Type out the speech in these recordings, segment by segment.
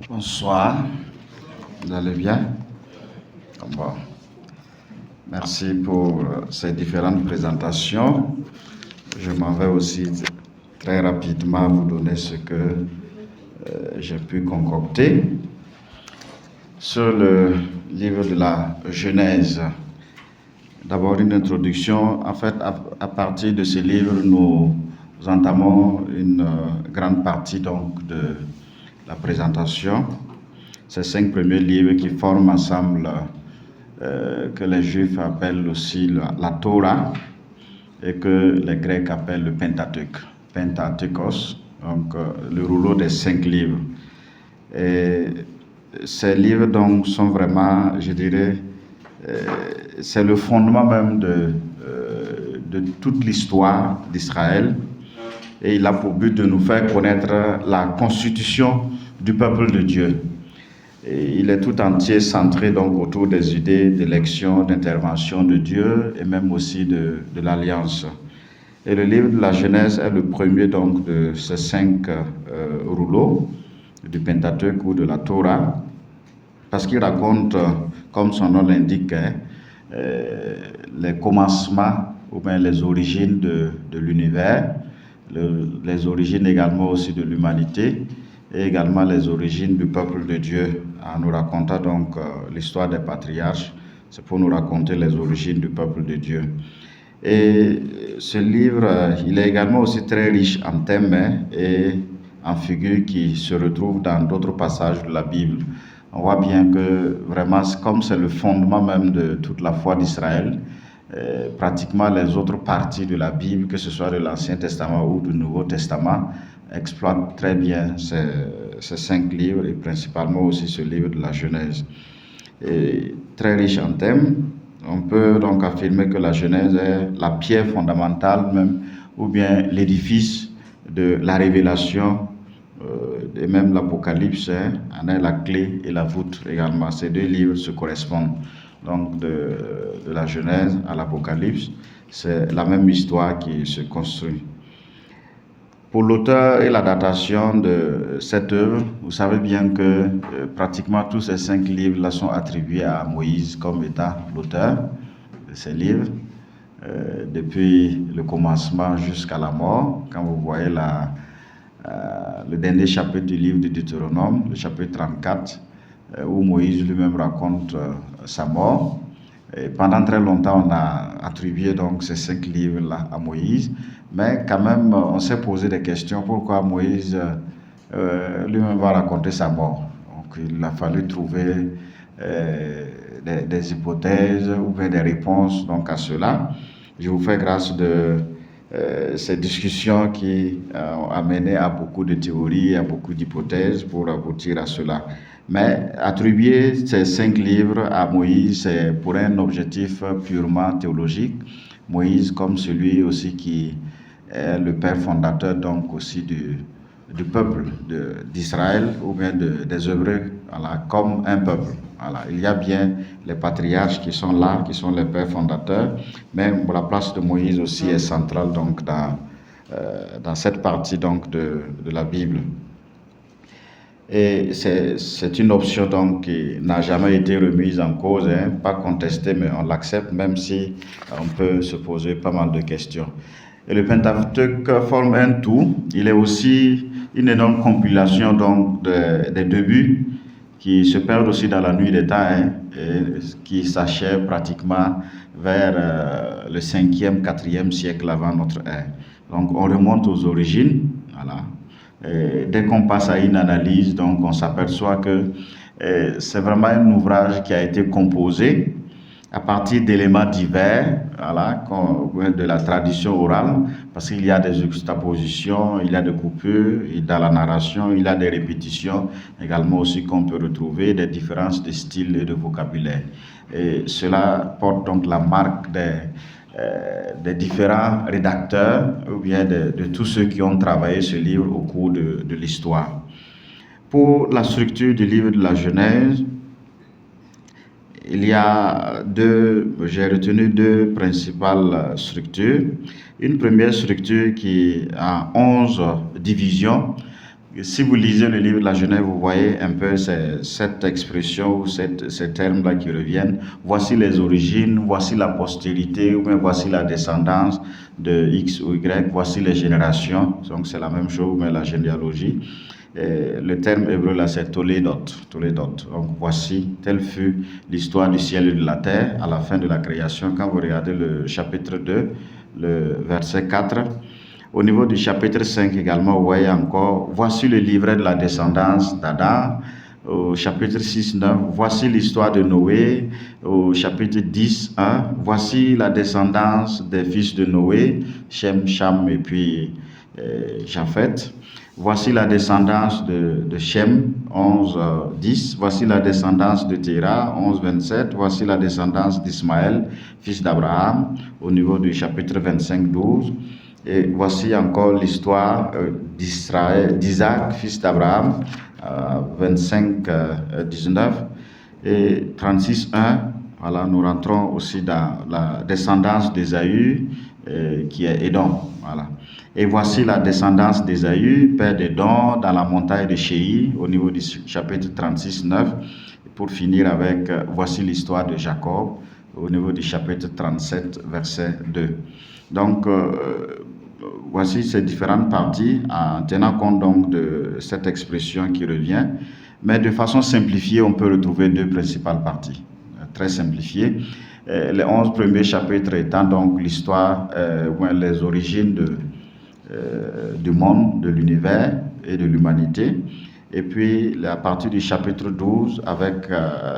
Bonsoir, vous allez bien? Bon. Merci pour ces différentes présentations. Je m'en vais aussi très rapidement vous donner ce que j'ai pu concocter. Sur le livre de la Genèse, d'abord une introduction. En fait, à partir de ce livre, nous entamons une grande partie donc de la présentation. Ces 5 premiers livres qui forment ensemble que les Juifs appellent aussi la Torah et que les Grecs appellent le Pentateuque, Pentateuchos, donc le rouleau des 5 livres. Et ces livres donc sont vraiment, je dirais, c'est le fondement même de toute l'histoire d'Israël, et il a pour but de nous faire connaître la constitution du peuple de Dieu. Et il est tout entier centré donc autour des idées d'élection, d'intervention de Dieu et même aussi de l'Alliance. Et le livre de la Genèse est le premier donc de ces 5 rouleaux du Pentateuque ou de la Torah, parce qu'il raconte, comme son nom l'indique, les commencements ou bien les origines de l'univers, les origines également aussi de l'humanité, et également les origines du peuple de Dieu. En nous racontant donc l'histoire des patriarches, c'est pour nous raconter les origines du peuple de Dieu. Et ce livre, il est également aussi très riche en thèmes et en figures qui se retrouvent dans d'autres passages de la Bible. On voit bien que vraiment, comme c'est le fondement même de toute la foi d'Israël, pratiquement les autres parties de la Bible, que ce soit de l'Ancien Testament ou du Nouveau Testament, exploitent très bien ces 5 livres et principalement aussi ce livre de la Genèse. Et très riche en thèmes, on peut donc affirmer que la Genèse est la pierre fondamentale même, ou bien l'édifice de la révélation, et même l'Apocalypse en est la clé et la voûte également. Ces 2 livres se correspondent. Donc de la Genèse à l'Apocalypse, c'est la même histoire qui se construit. Pour l'auteur et la datation de cette œuvre, vous savez bien que pratiquement tous ces 5 livres-là sont attribués à Moïse comme étant l'auteur de ces livres, depuis le commencement jusqu'à la mort. Quand vous voyez le dernier chapitre du livre de Deutéronome, le chapitre 34, où Moïse lui-même raconte sa mort. Et pendant très longtemps, on a attribué donc ces 5 livres-là à Moïse, mais quand même, on s'est posé des questions. Pourquoi Moïse lui-même va raconter sa mort? Donc, il a fallu trouver des hypothèses ou bien des réponses donc, à cela. Je vous fais grâce de ces discussions qui ont amené à beaucoup de théories, à beaucoup d'hypothèses pour aboutir à cela. Mais attribuer ces 5 livres à Moïse, c'est pour un objectif purement théologique. Moïse comme celui aussi qui est le père fondateur donc aussi du peuple d'Israël ou bien des Hébreux, voilà, comme un peuple. Voilà. Il y a bien les patriarches qui sont là, qui sont les pères fondateurs, mais la place de Moïse aussi est centrale donc dans cette partie donc de la Bible. Et c'est une option donc qui n'a jamais été remise en cause, pas contestée, mais on l'accepte même si on peut se poser pas mal de questions. Et le Pentateuque forme un tout. Il est aussi une énorme compilation donc des débuts qui se perdent aussi dans la nuit des temps et qui s'achève pratiquement vers le 5e, 4e siècle avant notre ère. Donc on remonte aux origines, voilà. Et dès qu'on passe à une analyse, donc on s'aperçoit que c'est vraiment un ouvrage qui a été composé à partir d'éléments divers, voilà, de la tradition orale, parce qu'il y a des juxtapositions, il y a des coupures, dans la narration, il y a des répétitions également aussi qu'on peut retrouver, des différences de style et de vocabulaire. Et cela porte donc la marque des différents rédacteurs ou bien de tous ceux qui ont travaillé ce livre au cours de l'histoire. Pour la structure du livre de la Genèse, il y a j'ai retenu 2 principales structures. Une première structure qui a 11 divisions si vous lisez le livre de la Genèse, vous voyez un peu cette expression ou ces termes-là qui reviennent. Voici les origines, voici la postérité, ou bien voici la descendance de X ou Y, voici les générations. Donc c'est la même chose, mais la généalogie. Le terme hébreu là, c'est Toledot. Donc voici, telle fut l'histoire du ciel et de la terre à la fin de la création. Quand vous regardez le chapitre 2, le verset 4, au niveau du chapitre 5 également, vous voyez encore, voici le livret de la descendance d'Adam. Au chapitre 6, 9, voici l'histoire de Noé. Au chapitre 10, 1, voici la descendance des fils de Noé, Shem, Cham et puis Japheth. Voici la descendance de Shem, 11, 10. Voici la descendance de Terah, 11, 27. Voici la descendance d'Ismaël, fils d'Abraham, au niveau du chapitre 25, 12. Et voici encore l'histoire d'Isaac, fils d'Abraham, 25, 19. Et 36, 1. Voilà, nous rentrons aussi dans la descendance d'Ésaü, qui est Édom. Voilà. Et voici la descendance d'Ésaü, père d'Édom, dans la montagne de Chéi, au niveau du chapitre 36, 9. Pour finir avec, voici l'histoire de Jacob, au niveau du chapitre 37, verset 2. Donc, voici ces différentes parties, en tenant compte donc de cette expression qui revient. Mais de façon simplifiée, on peut retrouver deux principales parties, très simplifiées. Les 11 premiers chapitres étant donc l'histoire, les origines du monde, de l'univers et de l'humanité. Et puis, à partir du chapitre 12, avec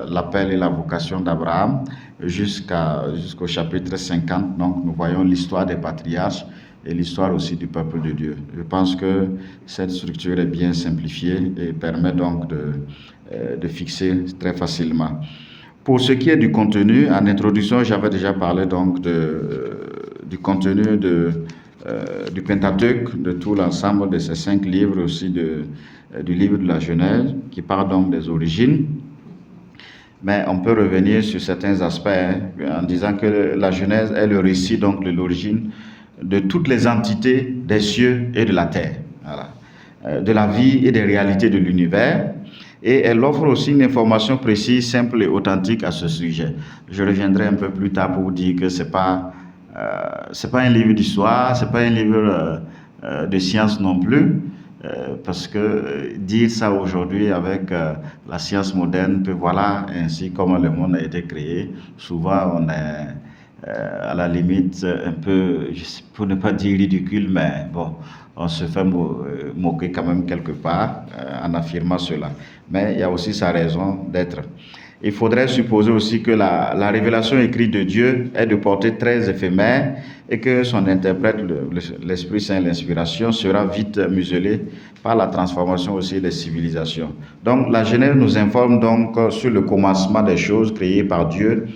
l'appel et la vocation d'Abraham, jusqu'au chapitre 50, donc nous voyons l'histoire des patriarches et l'histoire aussi du peuple de Dieu. Je pense que cette structure est bien simplifiée et permet donc de fixer très facilement. Pour ce qui est du contenu, en introduction, j'avais déjà parlé donc du contenu du Pentateuque, de tout l'ensemble de ces 5 livres, aussi du livre de la Genèse, qui parle donc des origines. Mais on peut revenir sur certains aspects en disant que la Genèse est le récit donc de l'origine de toutes les entités des cieux et de la terre, voilà, de la vie et des réalités de l'univers. Et elle offre aussi une information précise, simple et authentique à ce sujet. Je reviendrai un peu plus tard pour vous dire que c'est pas un livre d'histoire, c'est pas un livre de science non plus, parce que dire ça aujourd'hui avec la science moderne, que voilà ainsi comment le monde a été créé, souvent on est à la limite un peu, pour ne pas dire ridicule, mais bon, on se fait moquer quand même quelque part en affirmant cela. Mais il y a aussi sa raison d'être. Il faudrait supposer aussi que la révélation écrite de Dieu est de portée très éphémère et que son interprète, l'Esprit Saint, l'inspiration, sera vite muselé par la transformation aussi des civilisations. Donc la Genèse nous informe donc sur le commencement des choses créées par Dieu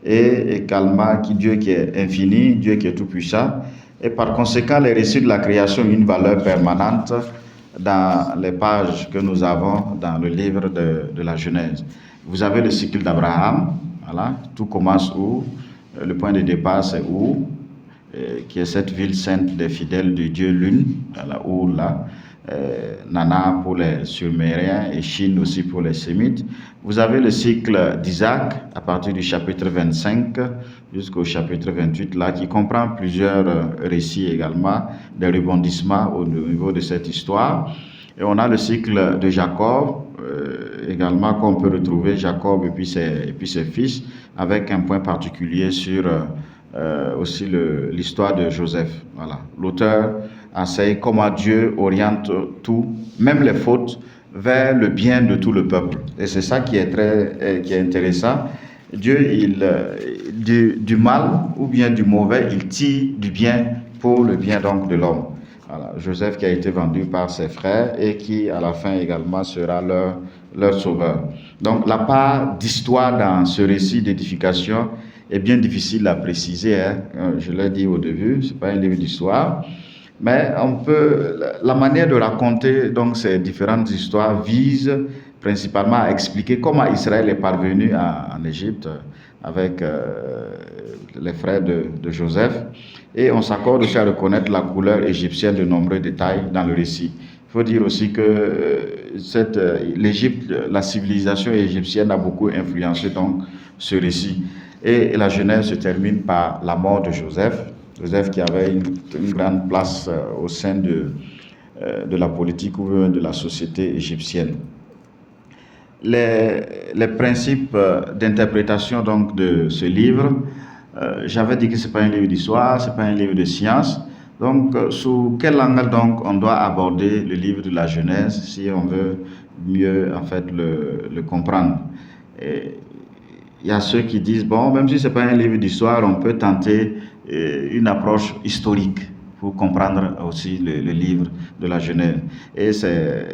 et également Dieu qui est infini, Dieu qui est tout-puissant. Et par conséquent, les récits de la création ont une valeur permanente dans les pages que nous avons dans le livre de la Genèse. Vous avez le cycle d'Abraham, voilà, tout commence où? Le point de départ, c'est où? Qui est cette ville sainte des fidèles de Dieu Lune, voilà, où là, Nana pour les Surmériens et Chine aussi pour les Sémites. Vous avez le cycle d'Isaac à partir du chapitre 25 jusqu'au chapitre 28 là, qui comprend plusieurs récits également, des rebondissements au niveau de cette histoire. Et on a le cycle de Jacob également qu'on peut retrouver, Jacob et puis ses fils, avec un point particulier sur aussi l'histoire de Joseph. Voilà. L'auteur enseigne comment Dieu oriente tout, même les fautes, vers le bien de tout le peuple. Et c'est ça qui est intéressant. Dieu, du mal ou bien du mauvais, il tire du bien pour le bien donc de l'homme. Voilà. Joseph qui a été vendu par ses frères et qui à la fin également sera leur sauveur. Donc la part d'histoire dans ce récit d'édification est bien difficile à préciser. Je l'ai dit au début, c'est pas un livre d'histoire. Mais la manière de raconter donc ces différentes histoires vise principalement à expliquer comment Israël est parvenu en Égypte avec les frères de Joseph. Et on s'accorde aussi à reconnaître la couleur égyptienne de nombreux détails dans le récit. Il faut dire aussi que l'Égypte, la civilisation égyptienne a beaucoup influencé donc ce récit. Et la Genèse se termine par la mort de Joseph. Joseph qui avait une grande place au sein de la politique ou de la société égyptienne. Les principes d'interprétation donc de ce livre, j'avais dit que ce n'est pas un livre d'histoire, ce n'est pas un livre de science. Donc, sous quel angle donc on doit aborder le livre de la Genèse si on veut mieux en fait le comprendre? Et il y a ceux qui disent, bon, même si ce n'est pas un livre d'histoire, on peut tenter une approche historique pour comprendre aussi le livre de la Genèse. Et c'est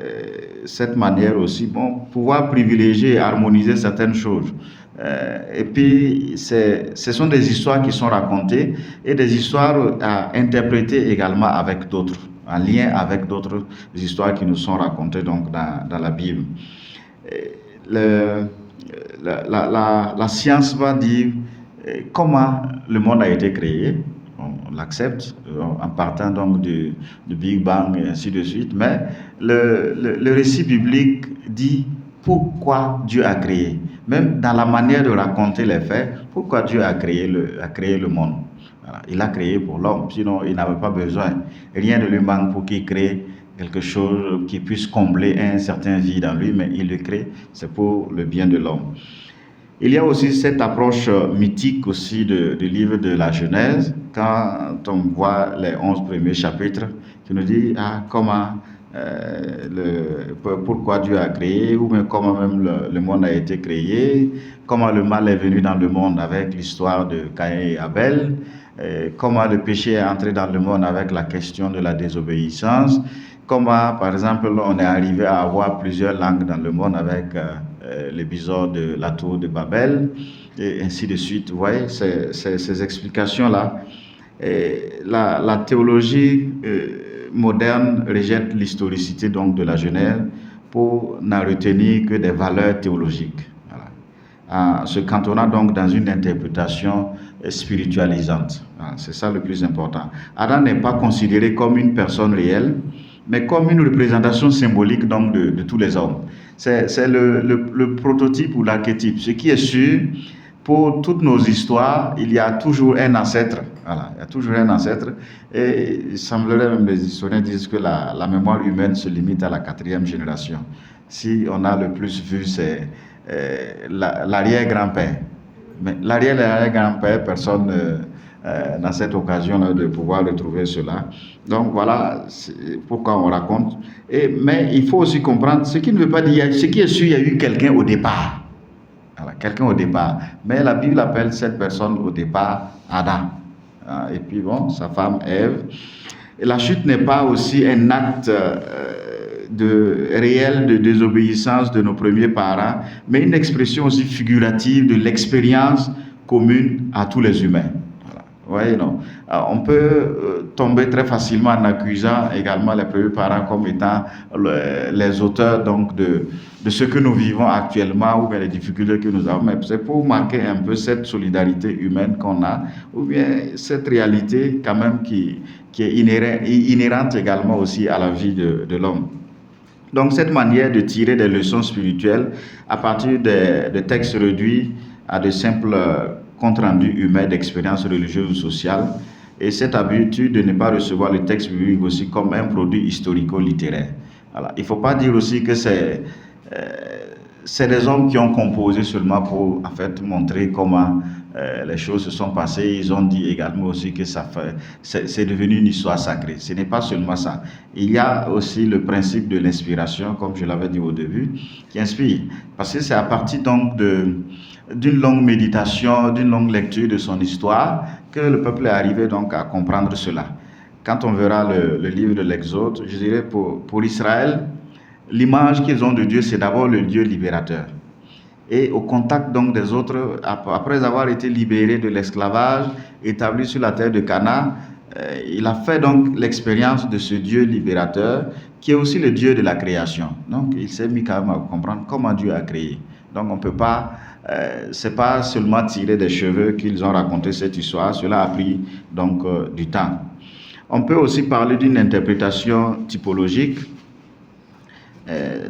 cette manière aussi, bon, pouvoir privilégier et harmoniser certaines choses. Et puis, ce sont des histoires qui sont racontées et des histoires à interpréter également avec d'autres, en lien avec d'autres histoires qui nous sont racontées donc dans la Bible. La science va dire comment le monde a été créé. On l'accepte en partant donc du Big Bang et ainsi de suite, mais le récit biblique dit pourquoi Dieu a créé, même dans la manière de raconter les faits, pourquoi Dieu a créé le monde. Voilà. Il l'a créé pour l'homme, sinon il n'avait pas besoin. Rien ne lui manque pour qu'il crée quelque chose qui puisse combler un certain vide en lui, mais il le crée, c'est pour le bien de l'homme. Il y a aussi cette approche mythique aussi du livre de la Genèse, quand on voit les 11 premiers chapitres, qui nous dit comment, pourquoi Dieu a créé, ou même comment même le monde a été créé, comment le mal est venu dans le monde avec l'histoire de Caïn et Abel, comment le péché est entré dans le monde avec la question de la désobéissance, comment par exemple on est arrivé à avoir plusieurs langues dans le monde avec l'épisode de la tour de Babel, et ainsi de suite. Vous voyez, ces explications-là. La théologie moderne rejette l'historicité donc de la Genèse pour n'en retenir que des valeurs théologiques. Voilà. En se cantonnant donc dans une interprétation spiritualisante. Voilà, c'est ça le plus important. Adam n'est pas considéré comme une personne réelle, mais comme une représentation symbolique donc de tous les hommes. C'est le prototype ou l'archétype. Ce qui est sûr, pour toutes nos histoires, il y a toujours un ancêtre. Voilà, il y a toujours un ancêtre. Et il semblerait même, les historiens disent que la mémoire humaine se limite à la 4e génération. Si on a le plus vu, c'est l'arrière-grand-père. Mais l'arrière-grand-père, personne n'a cette occasion de pouvoir retrouver cela. Donc voilà pourquoi on raconte. Mais il faut aussi comprendre, ce qui ne veut pas dire, ce qui est sûr, il y a eu quelqu'un au départ. Voilà, quelqu'un au départ. Mais la Bible appelle cette personne au départ Adam. Et puis bon, sa femme Ève. Et la chute n'est pas aussi un acte réel de désobéissance de nos premiers parents, mais une expression aussi figurative de l'expérience commune à tous les humains. Oui, non. On peut tomber très facilement en accusant également les premiers parents comme étant les auteurs donc de ce que nous vivons actuellement ou bien les difficultés que nous avons. Mais c'est pour marquer un peu cette solidarité humaine qu'on a ou bien cette réalité quand même qui est inhérente également aussi à la vie de l'homme. Donc cette manière de tirer des leçons spirituelles à partir de textes réduits à de simples compte rendu humain d'expériences religieuses ou sociales, et cette habitude de ne pas recevoir le texte biblique aussi comme un produit historico-littéraire. Voilà. Il ne faut pas dire aussi que c'est des hommes qui ont composé seulement pour en fait montrer comment les choses se sont passées. Ils ont dit également aussi que c'est devenu une histoire sacrée. Ce n'est pas seulement ça. Il y a aussi le principe de l'inspiration, comme je l'avais dit au début, qui inspire. Parce que c'est à partir donc d'une longue méditation, d'une longue lecture de son histoire, que le peuple est arrivé donc à comprendre cela. Quand on verra le livre de l'Exode, je dirais pour Israël, l'image qu'ils ont de Dieu, c'est d'abord le Dieu libérateur. Et au contact donc des autres, après avoir été libéré de l'esclavage, établi sur la terre de Canaan, il a fait donc l'expérience de ce Dieu libérateur, qui est aussi le Dieu de la création. Donc il s'est mis quand même à comprendre comment Dieu a créé. Donc on ne peut pas, c'est pas seulement tirer des cheveux qu'ils ont raconté cette histoire, cela a pris donc du temps. On peut aussi parler d'une interprétation typologique.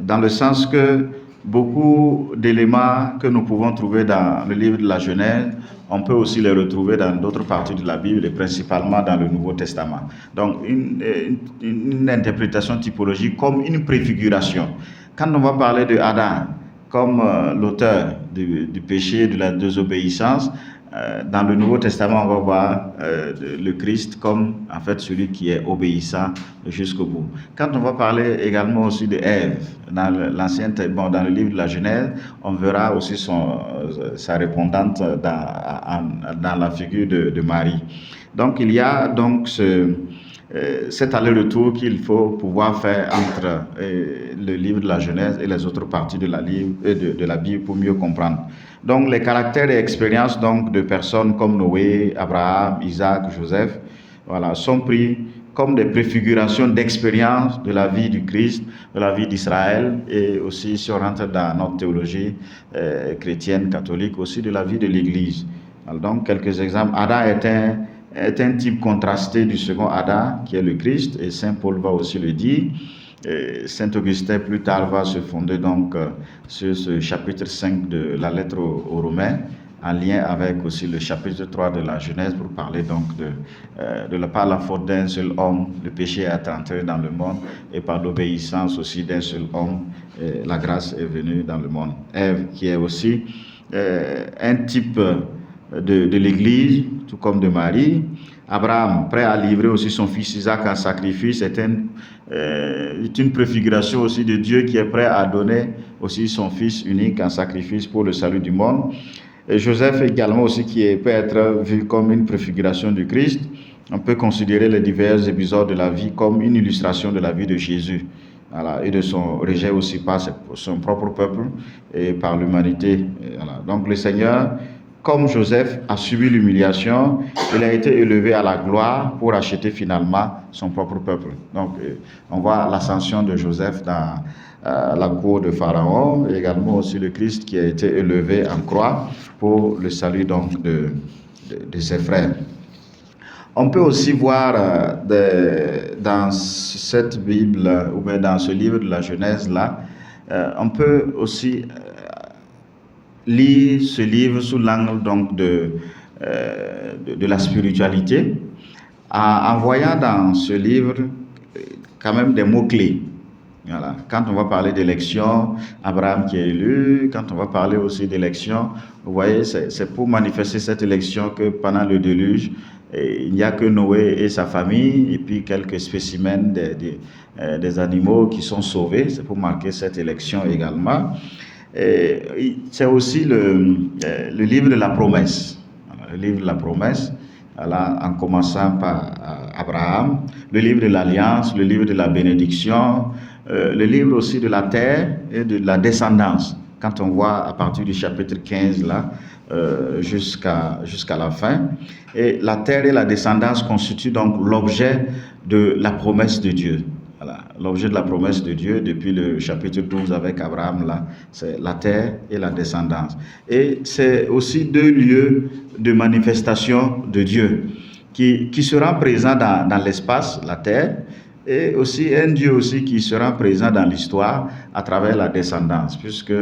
dans le sens que beaucoup d'éléments que nous pouvons trouver dans le livre de la Genèse, on peut aussi les retrouver dans d'autres parties de la Bible et principalement dans le Nouveau Testament. Donc une interprétation typologique comme une préfiguration. Quand on va parler de Adam comme l'auteur du péché, de la désobéissance, dans le Nouveau Testament, on va voir le Christ comme en fait celui qui est obéissant jusqu'au bout. Quand on va parler également aussi de Ève, dans dans le livre de la Genèse, on verra aussi sa répondante dans la figure de Marie. Donc il y a donc cet aller-retour qu'il faut pouvoir faire entre le livre de la Genèse et les autres parties de la Bible pour mieux comprendre. Donc les caractères et expériences donc, de personnes comme Noé, Abraham, Isaac, Joseph, voilà, sont pris comme des préfigurations d'expériences de la vie du Christ, de la vie d'Israël, et aussi, si on rentre dans notre théologie chrétienne, catholique, aussi de la vie de l'Église. Alors, donc, quelques exemples. Adam est un type contrasté du second Adam, qui est le Christ, et Saint Paul va aussi le dire. Saint Augustin, plus tard, va se fonder donc sur ce chapitre 5 de la lettre aux Romains, en lien avec aussi le chapitre 3 de la Genèse, pour parler donc par la faute d'un seul homme, le péché est entré dans le monde, et par l'obéissance aussi d'un seul homme, la grâce est venue dans le monde. Ève, qui est aussi un type de l'Église, tout comme de Marie. Abraham, prêt à livrer aussi son fils Isaac en sacrifice, est une préfiguration aussi de Dieu qui est prêt à donner aussi son fils unique en sacrifice pour le salut du monde. Et Joseph également aussi qui peut être vu comme une préfiguration du Christ. On peut considérer les divers épisodes de la vie comme une illustration de la vie de Jésus. Voilà, et de son rejet aussi par son propre peuple et par l'humanité. Voilà. Donc le Seigneur, comme Joseph a subi l'humiliation, il a été élevé à la gloire pour acheter finalement son propre peuple. Donc on voit l'ascension de Joseph dans la cour de Pharaon, et également aussi le Christ qui a été élevé en croix pour le salut donc de ses frères. On peut aussi voir dans cette Bible, ou bien dans ce livre de la Genèse là, on peut aussi lire ce livre sous l'angle donc de la spiritualité, en voyant dans ce livre quand même des mots-clés. Voilà. Quand on va parler d'élection, Abraham qui est élu, quand on va parler aussi d'élection, vous voyez, c'est pour manifester cette élection que pendant le déluge, il n'y a que Noé et sa famille, et puis quelques spécimens des animaux qui sont sauvés. C'est pour marquer cette élection également. C'est aussi le livre de la promesse. Voilà, le livre de la promesse, voilà, en commençant par Abraham, le livre de l'alliance, le livre de la bénédiction, le livre aussi de la terre et de la descendance. Quand on voit à partir du chapitre 15 là, jusqu'à la fin. Et la terre et la descendance constituent donc l'objet de la promesse de Dieu. Voilà. L'objet de la promesse de Dieu depuis le chapitre 12 avec Abraham là, c'est la terre et la descendance. Et c'est aussi deux lieux de manifestation de Dieu qui sera présent dans l'espace, la terre, et aussi un Dieu aussi qui sera présent dans l'histoire à travers la descendance, puisque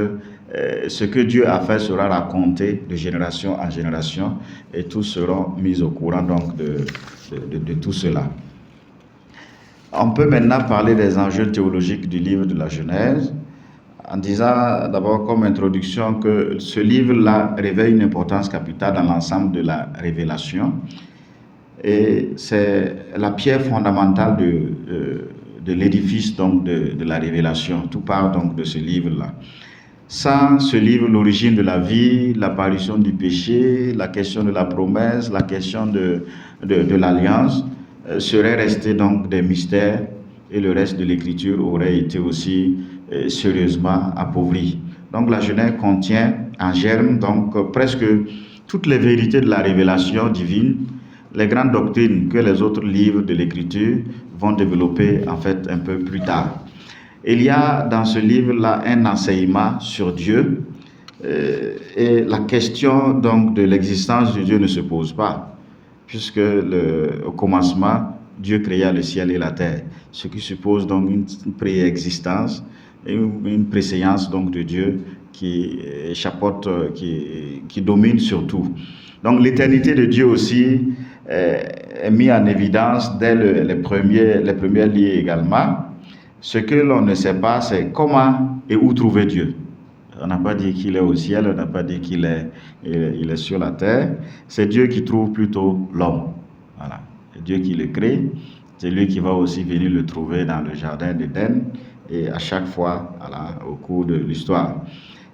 ce que Dieu a fait sera raconté de génération en génération, et tous seront mis au courant donc de tout cela. On peut maintenant parler des enjeux théologiques du livre de la Genèse, en disant d'abord comme introduction que ce livre-là revêt une importance capitale dans l'ensemble de la révélation, et c'est la pierre fondamentale de l'édifice donc de la révélation. Tout part donc de ce livre-là. Sans ce livre, l'origine de la vie, l'apparition du péché, la question de la promesse, la question de l'alliance seraient restés donc des mystères, et le reste de l'écriture aurait été aussi sérieusement appauvri. Donc la Genèse contient en germe donc presque toutes les vérités de la révélation divine, les grandes doctrines que les autres livres de l'écriture vont développer en fait un peu plus tard. Il y a dans ce livre-là un enseignement sur Dieu, et la question donc de l'existence de Dieu ne se pose pas, puisque au commencement, Dieu créa le ciel et la terre, ce qui suppose donc une préexistence une préséance donc de Dieu qui chapeaute, qui domine sur tout. Donc l'éternité de Dieu aussi est mise en évidence dès les premiers liens également. Ce que l'on ne sait pas, c'est comment et où trouver Dieu. On n'a pas dit qu'il est au ciel, on n'a pas dit qu'il est sur la terre. C'est Dieu qui trouve plutôt l'homme. Voilà. C'est Dieu qui le crée. C'est lui qui va aussi venir le trouver dans le jardin d'Éden. Et à chaque fois, voilà, au cours de l'histoire.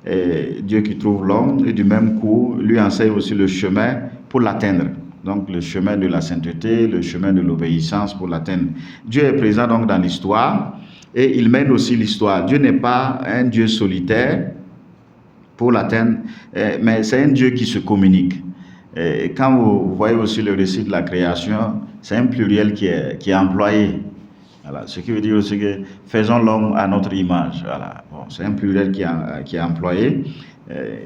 Et Dieu qui trouve l'homme, et du même coup, lui enseigne aussi le chemin pour l'atteindre. Donc le chemin de la sainteté, le chemin de l'obéissance pour l'atteindre. Dieu est présent donc dans l'histoire et il mène aussi l'histoire. Dieu n'est pas un Dieu solitaire pour l'atteindre, mais c'est un Dieu qui se communique. Et quand vous voyez aussi le récit de la création, c'est un pluriel qui est employé. Voilà. Ce qui veut dire aussi que faisons l'homme à notre image. Voilà. Bon, c'est un pluriel qui est employé.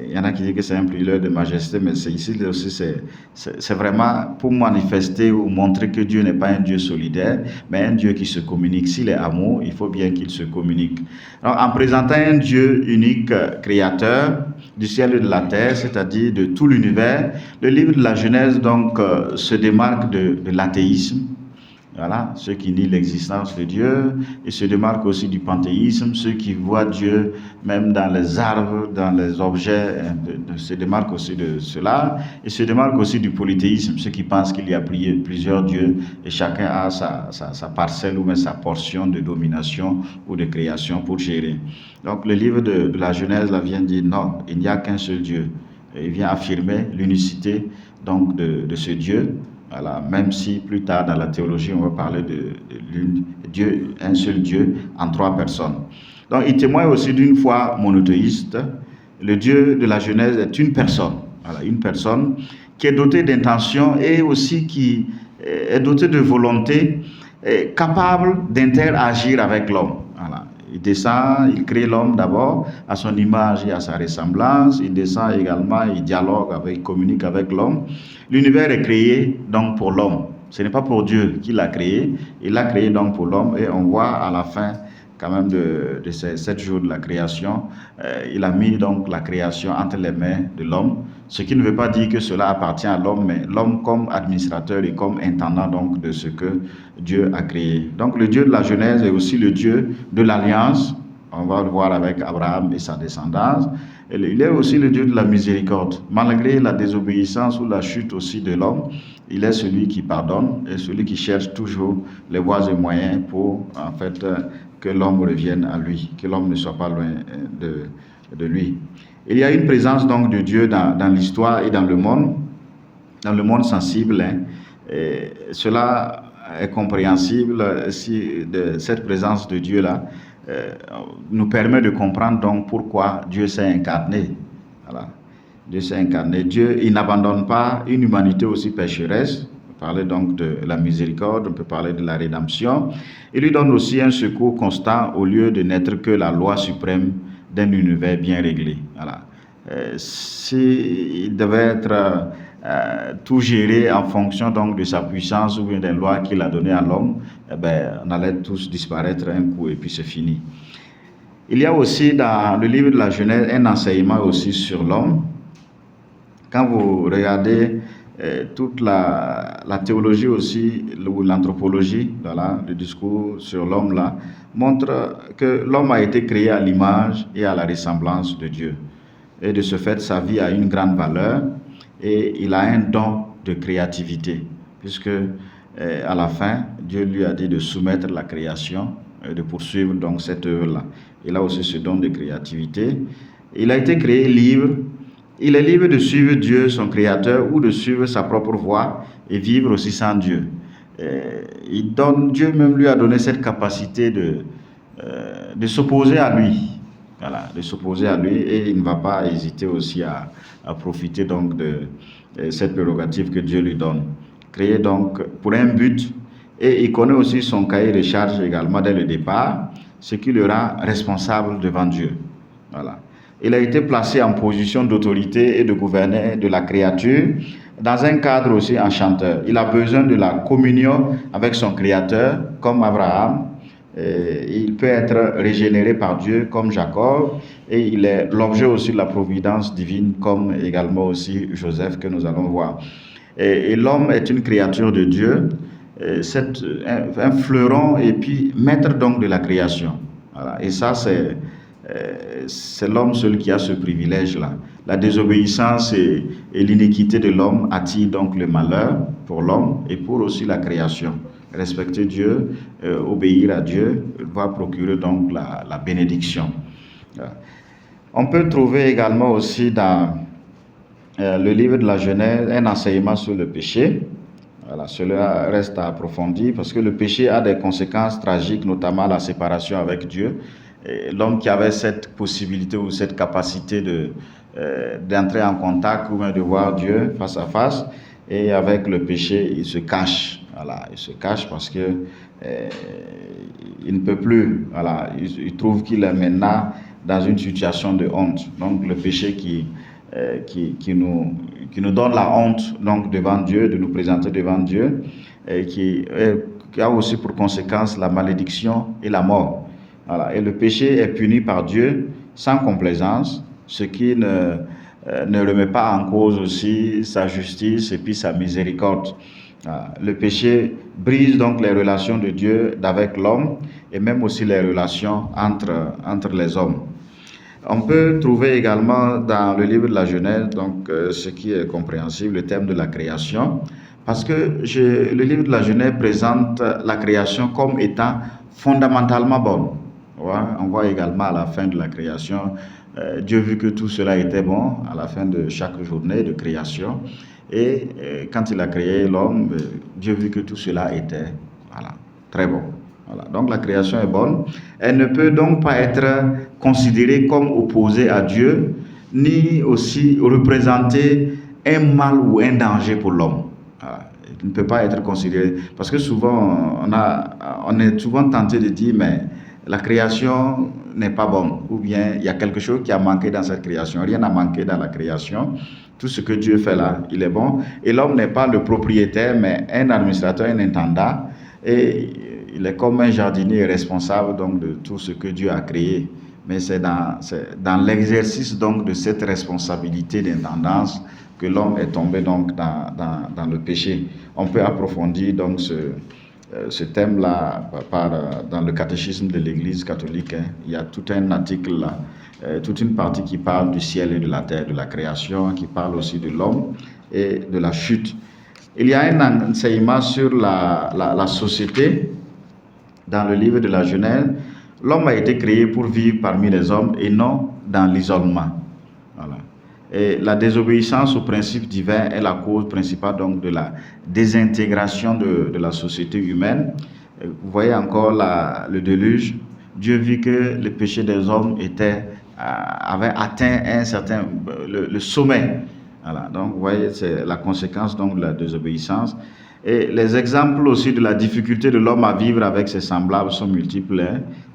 Il y en a qui disent que c'est un pluriel de majesté, mais ici aussi c'est vraiment pour manifester ou montrer que Dieu n'est pas un Dieu solidaire, mais un Dieu qui se communique. S'il est amour, il faut bien qu'il se communique. Alors, en présentant un Dieu unique, créateur du ciel et de la terre, c'est-à-dire de tout l'univers, le livre de la Genèse donc se démarque de l'athéisme. Voilà, ceux qui nient l'existence de Dieu, et se démarquent aussi du panthéisme, ceux qui voient Dieu même dans les arbres, dans les objets, se démarquent aussi de cela, et se démarquent aussi du polythéisme, ceux qui pensent qu'il y a plusieurs dieux, et chacun a sa parcelle ou même sa portion de domination ou de création pour gérer. Donc le livre de la Genèse là, vient dire non, il n'y a qu'un seul Dieu. Et il vient affirmer l'unicité donc de ce Dieu. Voilà, même si plus tard dans la théologie, on va parler de Dieu, un seul Dieu en trois personnes. Donc, il témoigne aussi d'une foi monothéiste. Le Dieu de la Genèse est une personne. Voilà, une personne qui est dotée d'intention et aussi qui est dotée de volonté, capable d'interagir avec l'homme. Voilà. Il descend, il crée l'homme d'abord à son image et à sa ressemblance. Il descend également, il dialogue il communique avec l'homme. L'univers est créé donc pour l'homme. Ce n'est pas pour Dieu qu'il l'a créé. Il l'a créé donc pour l'homme. Et on voit à la fin quand même de ces 7 jours de la création, il a mis donc la création entre les mains de l'homme. Ce qui ne veut pas dire que cela appartient à l'homme, mais l'homme comme administrateur et comme intendant donc de ce que Dieu a créé. Donc le Dieu de la Genèse est aussi le Dieu de l'alliance. On va le voir avec Abraham et sa descendance. Et il est aussi le Dieu de la miséricorde. Malgré la désobéissance ou la chute aussi de l'homme, il est celui qui pardonne et celui qui cherche toujours les voies et moyens pour en fait que l'homme revienne à lui, que l'homme ne soit pas loin de lui. Il y a une présence donc de Dieu dans l'histoire et dans le monde sensible. Et cela est compréhensible si cette présence de Dieu-là nous permet de comprendre donc pourquoi Dieu s'est incarné. Voilà. Dieu s'est incarné. Dieu, il n'abandonne pas une humanité aussi pécheresse. On peut parler donc de la miséricorde, on peut parler de la rédemption. Il lui donne aussi un secours constant au lieu de n'être que la loi suprême d'un univers bien réglé. Voilà. S'il devait être tout géré en fonction donc de sa puissance ou bien des lois qu'il a données à l'homme, on allait tous disparaître un coup et puis c'est fini. Il y a aussi dans le livre de la Genèse un enseignement aussi sur l'homme. Quand vous regardez toute la théologie aussi, ou l'anthropologie, voilà, le discours sur l'homme là, montre que l'homme a été créé à l'image et à la ressemblance de Dieu. Et de ce fait, sa vie a une grande valeur et il a un don de créativité, puisque à la fin, Dieu lui a dit de soumettre la création, de poursuivre donc cette œuvre-là. Il a aussi ce don de créativité. Il a été créé libre. Il est libre de suivre Dieu, son créateur, ou de suivre sa propre voie et vivre aussi sans Dieu. Dieu même lui a donné cette capacité de s'opposer à lui. Voilà, de s'opposer à lui, et il ne va pas hésiter aussi à profiter donc de cette prérogative que Dieu lui donne. Créé donc pour un but, et il connaît aussi son cahier de charges également dès le départ, ce qui le rend responsable devant Dieu. Voilà. Il a été placé en position d'autorité et de gouverner de la créature dans un cadre aussi enchanteur. Il a besoin de la communion avec son Créateur, comme Abraham, Il peut être régénéré par Dieu comme Jacob, et il est l'objet aussi de la providence divine comme également aussi Joseph que nous allons voir. Et l'homme est une créature de Dieu, un fleuron et puis maître donc de la création. Voilà. Et ça c'est l'homme seul qui a ce privilège-là. La désobéissance et l'iniquité de l'homme attirent donc le malheur pour l'homme et pour aussi la création. Respecter Dieu, obéir à Dieu, va procurer donc la bénédiction. On peut trouver également aussi dans le livre de la Genèse un enseignement sur le péché. Voilà, cela reste à approfondir parce que le péché a des conséquences tragiques, notamment la séparation avec Dieu. L'homme qui avait cette possibilité ou cette capacité d'entrer en contact ou de voir Dieu face à face, et avec le péché, il se cache. Voilà, il se cache parce que il ne peut plus. Voilà, il trouve qu'il est maintenant dans une situation de honte. Donc le péché qui nous donne la honte donc devant Dieu, de nous présenter devant Dieu, et qui a aussi pour conséquence la malédiction et la mort. Voilà. Et le péché est puni par Dieu sans complaisance, ce qui ne remet pas en cause aussi sa justice et puis sa miséricorde. Voilà. Le péché brise donc les relations de Dieu avec l'homme et même aussi les relations entre les hommes. On peut trouver également dans le livre de la Genèse, donc ce qui est compréhensible, le thème de la création, parce que le livre de la Genèse présente la création comme étant fondamentalement bonne. On voit également à la fin de la création, Dieu vit que tout cela était bon à la fin de chaque journée de création, et quand il a créé l'homme, Dieu vit que tout cela était très bon. Voilà. Donc la création est bonne. Elle ne peut donc pas être considérée comme opposée à Dieu, ni aussi représenter un mal ou un danger pour l'homme. Voilà. Elle ne peut pas être considérée. Parce que souvent, on est souvent tenté de dire, mais la création n'est pas bonne. Ou bien, il y a quelque chose qui a manqué dans cette création. Rien n'a manqué dans la création. Tout ce que Dieu fait là, il est bon. Et l'homme n'est pas le propriétaire, mais un administrateur, un intendant. Et il est comme un jardinier responsable donc de tout ce que Dieu a créé. Mais c'est dans l'exercice donc de cette responsabilité d'intendance que l'homme est tombé donc dans le péché. On peut approfondir donc ce thème-là dans le catéchisme de l'Église catholique. Il y a tout un article là, toute une partie qui parle du ciel et de la terre, de la création, qui parle aussi de l'homme et de la chute. Il y a un enseignement sur la société dans le livre de la Genèse. L'homme a été créé pour vivre parmi les hommes et non dans l'isolement. Voilà. Et la désobéissance au principe divin est la cause principale donc de la désintégration de la société humaine. Vous voyez encore le déluge. Dieu vit que le péché des hommes avait atteint le sommet. Voilà. Donc vous voyez, c'est la conséquence donc de la désobéissance. Et les exemples aussi de la difficulté de l'homme à vivre avec ses semblables sont multiples.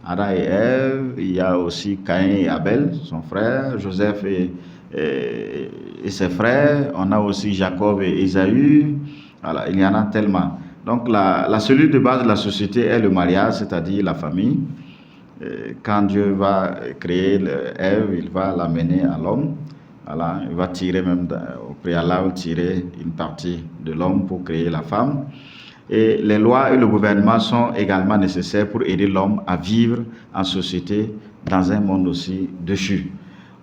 Adam et Ève, il y a aussi Caïn et Abel, son frère, Joseph et ses frères. On a aussi Jacob et Ésaü. Voilà, il y en a tellement. Donc la cellule de base de la société est le mariage, c'est-à-dire la famille. Quand Dieu va créer Ève, il va l'amener à l'homme. Voilà, il va tirer même au préalable, tirer une partie de l'homme pour créer la femme. Et les lois et le gouvernement sont également nécessaires pour aider l'homme à vivre en société dans un monde aussi déchu.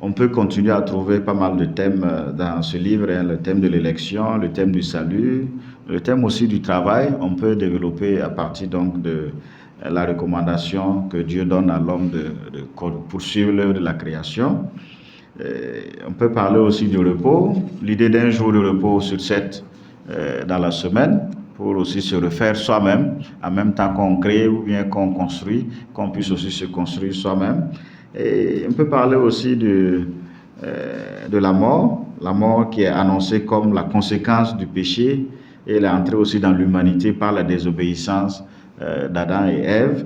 On peut continuer à trouver pas mal de thèmes dans ce livre, le thème de l'élection, le thème du salut, le thème aussi du travail. On peut développer à partir donc de la recommandation que Dieu donne à l'homme de poursuivre l'œuvre de la création. On peut parler aussi du repos, l'idée d'un jour de repos sur 7 dans la semaine, pour aussi se refaire soi-même, en même temps qu'on crée ou bien qu'on construit, qu'on puisse aussi se construire soi-même. Et on peut parler aussi de la mort qui est annoncée comme la conséquence du péché, et elle est entrée aussi dans l'humanité par la désobéissance d'Adam et Ève.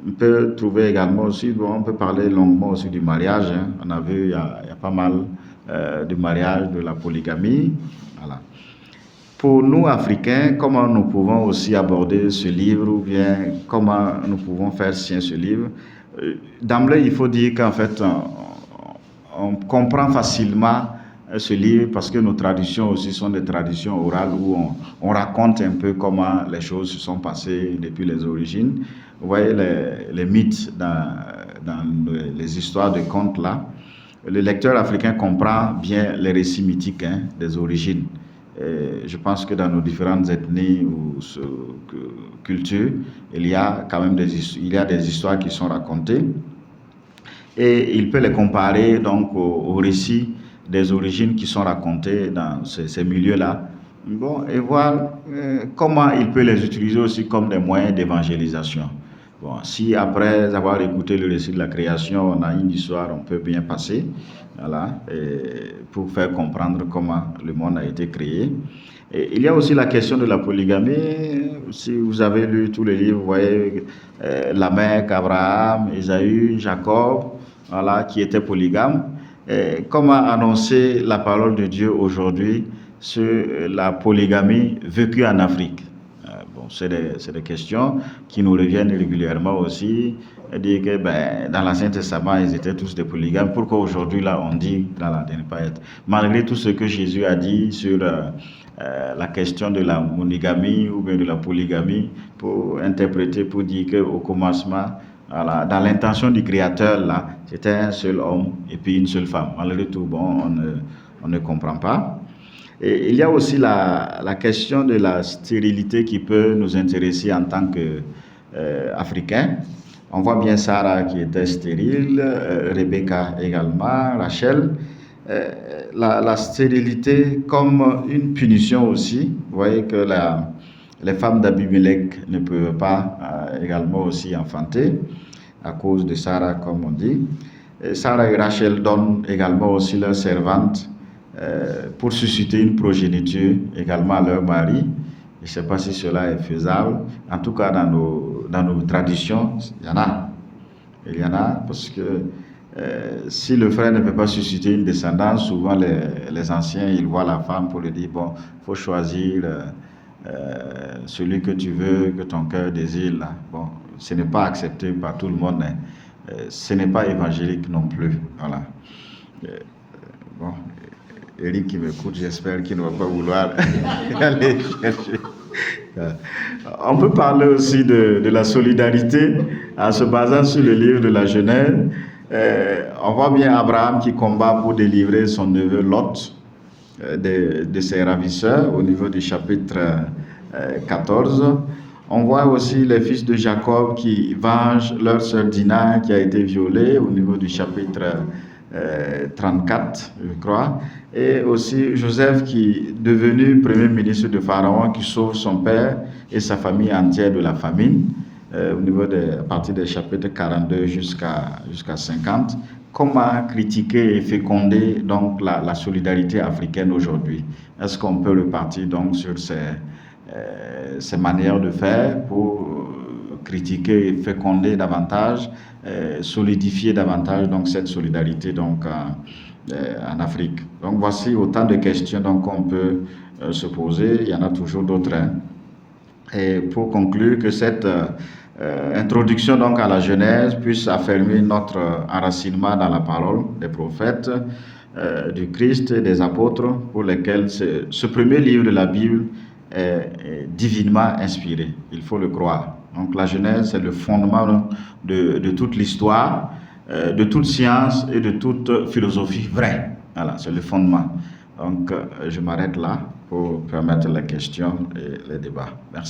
On peut trouver également aussi, on peut parler longuement aussi du mariage. On a vu, il y a pas mal de mariages, de la polygamie. Voilà. pour nous, Africains, comment nous pouvons aussi aborder ce livre ou bien comment nous pouvons faire sien ce livre? D'emblée, il faut dire qu'en fait, on comprend facilement ce livre parce que nos traditions aussi sont des traditions orales où on raconte un peu comment les choses se sont passées depuis les origines. Vous voyez les mythes dans les histoires de contes là. Le lecteur africain comprend bien les récits mythiques des origines. Et je pense que dans nos différentes ethnies ou cultures, il y a quand même des histoires qui sont racontées. Et il peut les comparer donc aux récits des origines qui sont racontées dans ces milieux-là. Bon, et voir comment il peut les utiliser aussi comme des moyens d'évangélisation. Bon, si après avoir écouté le récit de la création, on a une histoire, on peut bien passer, voilà, pour faire comprendre comment le monde a été créé. Et il y a aussi la question de la polygamie. Si vous avez lu tous les livres, vous voyez Lamech, Abraham, Ésaü, Jacob, voilà, qui étaient polygames. Comment annoncer la parole de Dieu aujourd'hui sur la polygamie vécue en Afrique? Bon, c'est des questions qui nous reviennent régulièrement aussi. Dire que dans l'Ancien Testament, ils étaient tous des polygames. Pourquoi aujourd'hui, là, on dit de ne pas être? Malgré tout ce que Jésus a dit sur la question de la monogamie ou bien de la polygamie, pour interpréter, pour dire qu'au commencement, voilà, dans l'intention du Créateur, là, c'était un seul homme et puis une seule femme. Malgré tout, bon, on ne comprend pas. Et il y a aussi la question de la stérilité qui peut nous intéresser en tant qu'Africains. On voit bien Sarah qui était stérile, Rebecca également, Rachel. La stérilité comme une punition aussi. Vous voyez que les femmes d'Abimelech ne peuvent pas également aussi enfanter à cause de Sarah, comme on dit. Et Sarah et Rachel donnent également aussi leurs servantes pour susciter une progéniture également à leur mari. Je ne sais pas si cela est faisable. En tout cas, dans nos traditions, il y en a. Il y en a parce que si le frère ne peut pas susciter une descendance, souvent les anciens, ils voient la femme pour lui dire, bon, il faut choisir celui que tu veux, que ton cœur désire. Là. Bon, ce n'est pas accepté par tout le monde. Ce n'est pas évangélique non plus. Voilà. Bon. Eric qui m'écoute, j'espère qu'il ne va pas vouloir aller chercher. On peut parler aussi de la solidarité en se basant sur le livre de la Genèse. On voit bien Abraham qui combat pour délivrer son neveu Lot de ses ravisseurs au niveau du chapitre 14. On voit aussi les fils de Jacob qui vengent leur sœur Dina qui a été violée au niveau du chapitre 34, je crois, et aussi Joseph qui est devenu premier ministre de Pharaon, qui sauve son père et sa famille entière de la famine, au niveau à partir des chapitres 42 jusqu'à 50. Comment critiquer et féconder donc la solidarité africaine aujourd'hui? Est-ce qu'on peut repartir donc sur ces manières de faire pour critiquer et féconder davantage, solidifier davantage donc cette solidarité donc en Afrique? Donc voici autant de questions donc qu'on peut se poser. Il y en a toujours d'autres. Et pour conclure, que cette introduction donc à la Genèse puisse affirmer notre enracinement dans la parole des prophètes, du Christ et des apôtres, pour lesquels ce premier livre de la Bible est divinement inspiré. Il faut le croire. Donc la Genèse, c'est le fondement de toute l'histoire, de toute science et de toute philosophie vraie. Voilà, c'est le fondement. Donc je m'arrête là pour permettre les questions et les débats. Merci.